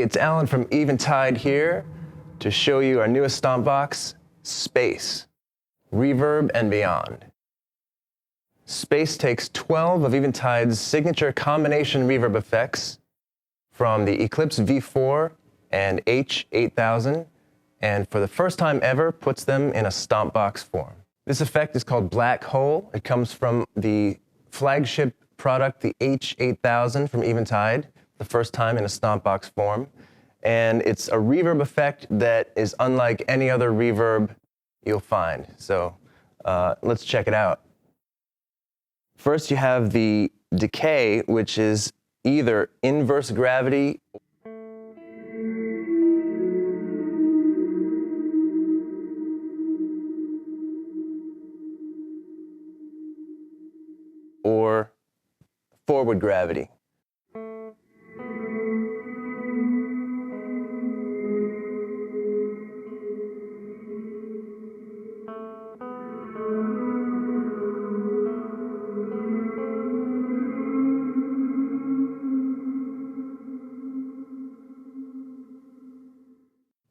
it's Alan from Eventide here to show you our newest Stopbox, Space, Reverb and Beyond. Space takes 12 of Eventide's signature combination reverb effects from the Eclipse V4 and H8000, and for the first time ever puts them in a Stopbox form. This effect is called Black Hole. It comes from the flagship product, the H8000 from Eventide, the first time in a Stopbox form. And it's a reverb effect that is unlike any other reverb you'll find. So let's check it out. First, you have the Decay, which is either inverse gravity or forward gravity.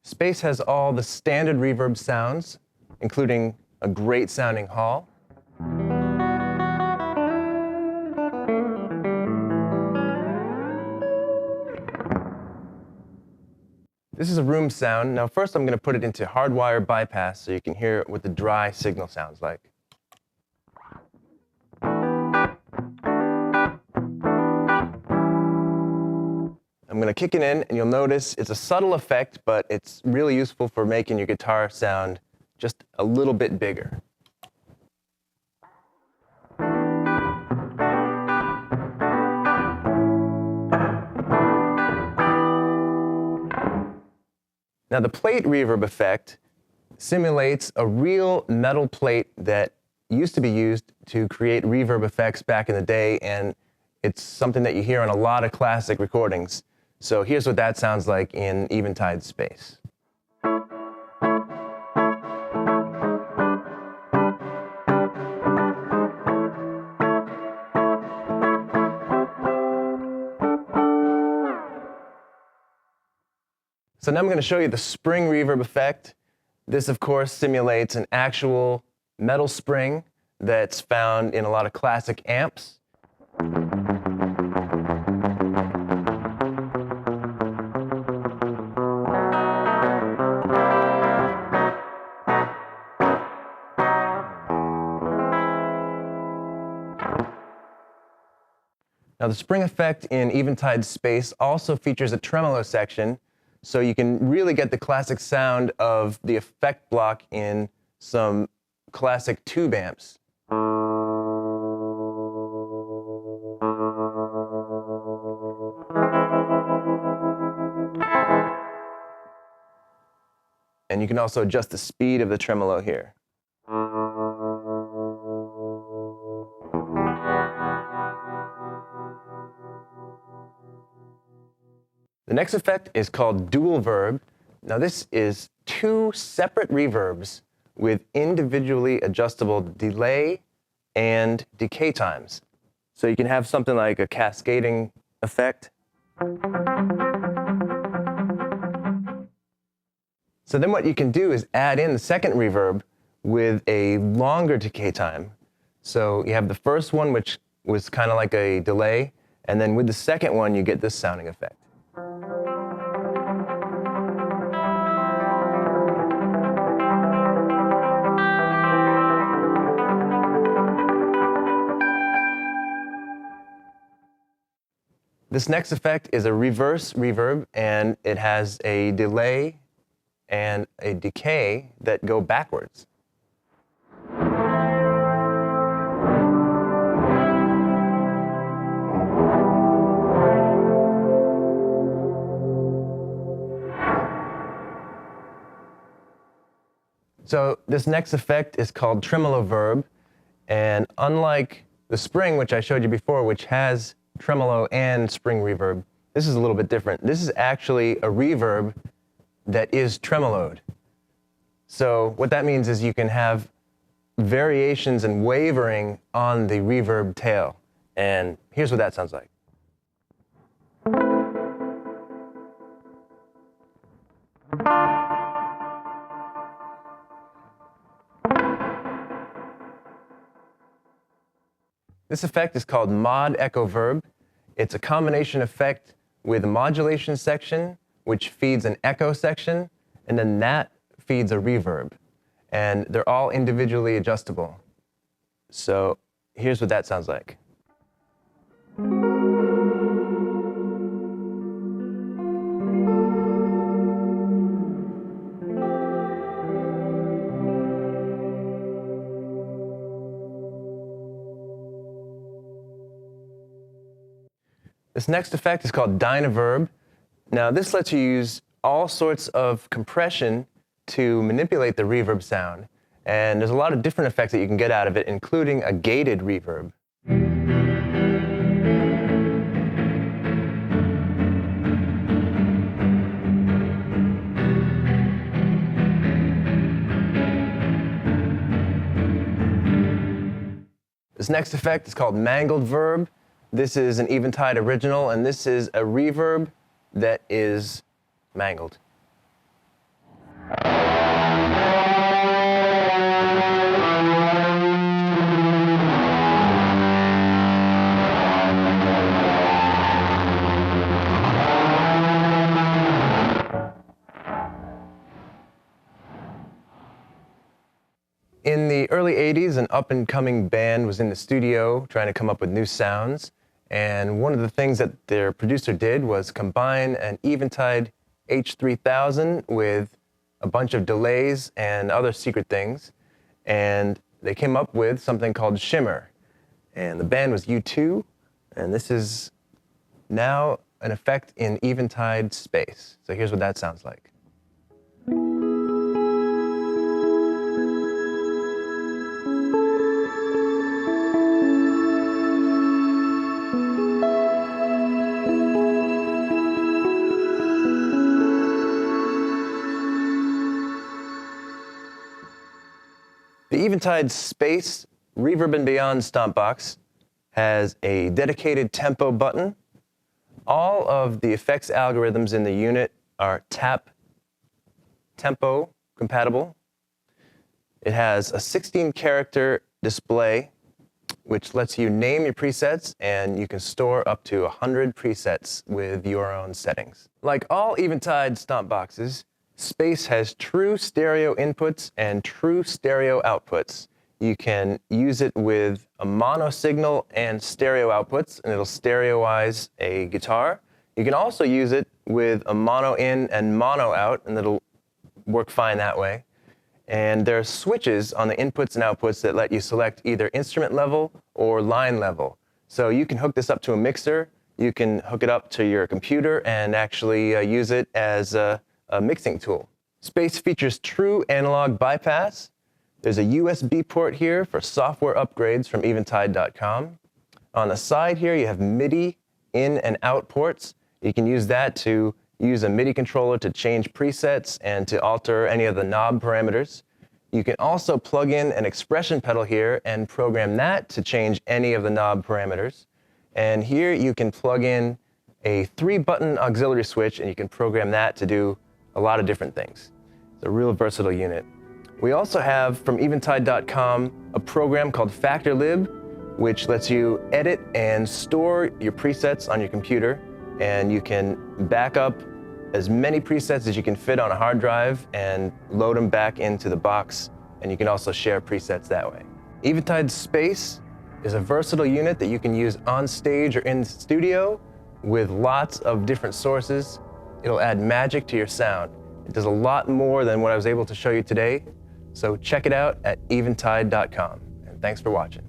Space has all the standard reverb sounds, including a great sounding hall. This is a room sound. Now first I'm going to put it into hardwire bypass so you can hear what the dry signal sounds like. I'm going to kick it in, and you'll notice it's a subtle effect, but it's really useful for making your guitar sound just a little bit bigger. Now the plate reverb effect simulates a real metal plate that used to be used to create reverb effects back in the day, and it's something that you hear on a lot of classic recordings. So here's what that sounds like in Eventide Space. So now I'm going to show you the spring reverb effect. This, of course, simulates an actual metal spring that's found in a lot of classic amps. Now the spring effect in Eventide Space also features a tremolo section, so you can really get the classic sound of the effect block in some classic tube amps. And you can also adjust the speed of the tremolo here. The next effect is called Dual Verb. Now this is two separate reverbs with individually adjustable delay and decay times. So you can have something like a cascading effect. So then what you can do is add in the second reverb with a longer decay time. So you have the first one, which was kind of like a delay, and then with the second one you get this sounding effect. This next effect is a reverse reverb, and it has a delay and a decay that go backwards. So this next effect is called Tremolo Verb, and unlike the spring, which I showed you before, which has tremolo and spring reverb, this is a little bit different. This is actually a reverb that is tremoloed. So what that means is you can have variations and wavering on the reverb tail. And here's what that sounds like. This effect is called Mod Echo Verb. It's a combination effect with a modulation section, which feeds an echo section, and then that feeds a reverb. And they're all individually adjustable. So here's what that sounds like. This next effect is called Dyna Verb. Now this lets you use all sorts of compression to manipulate the reverb sound. And there's a lot of different effects that you can get out of it, including a gated reverb. This next effect is called Mangled Verb. This is an Eventide original, and this is a reverb that is mangled. In the early 80s, an up-and-coming band was in the studio trying to come up with new sounds. And one of the things that their producer did was combine an Eventide H3000 with a bunch of delays and other secret things. And they came up with something called Shimmer. And the band was U2. And this is now an effect in Eventide Space. So here's what that sounds like. The Eventide Space Reverb and Beyond Stopbox has a dedicated tempo button. All of the effects algorithms in the unit are tempo compatible. It has a 16-character display, which lets you name your presets, and you can store up to 100 presets with your own settings. Like all Eventide Stopboxes, Space has true stereo inputs and true stereo outputs. You can use it with a mono signal and stereo outputs, and it'll stereoize a guitar. You can also use it with a mono in and mono out, and it'll work fine that way. And there are switches on the inputs and outputs that let you select either instrument level or line level. So you can hook this up to a mixer, you can hook it up to your computer and actually use it as a mixing tool. Space features true analog bypass. There's a USB port here for software upgrades from Eventide.com. On the side here, you have MIDI in and out ports. You can use that to use a MIDI controller to change presets and to alter any of the knob parameters. You can also plug in an expression pedal here and program that to change any of the knob parameters. And here you can plug in a 3-button auxiliary switch, and you can program that to do a lot of different things. It's a real versatile unit. We also have from Eventide.com a program called FactorLib, which lets you edit and store your presets on your computer, and you can back up as many presets as you can fit on a hard drive and load them back into the box, and you can also share presets that way. Eventide Space is a versatile unit that you can use on stage or in the studio with lots of different sources. It'll add magic to your sound. It does a lot more than what I was able to show you today, so check it out at Eventide.com. And thanks for watching.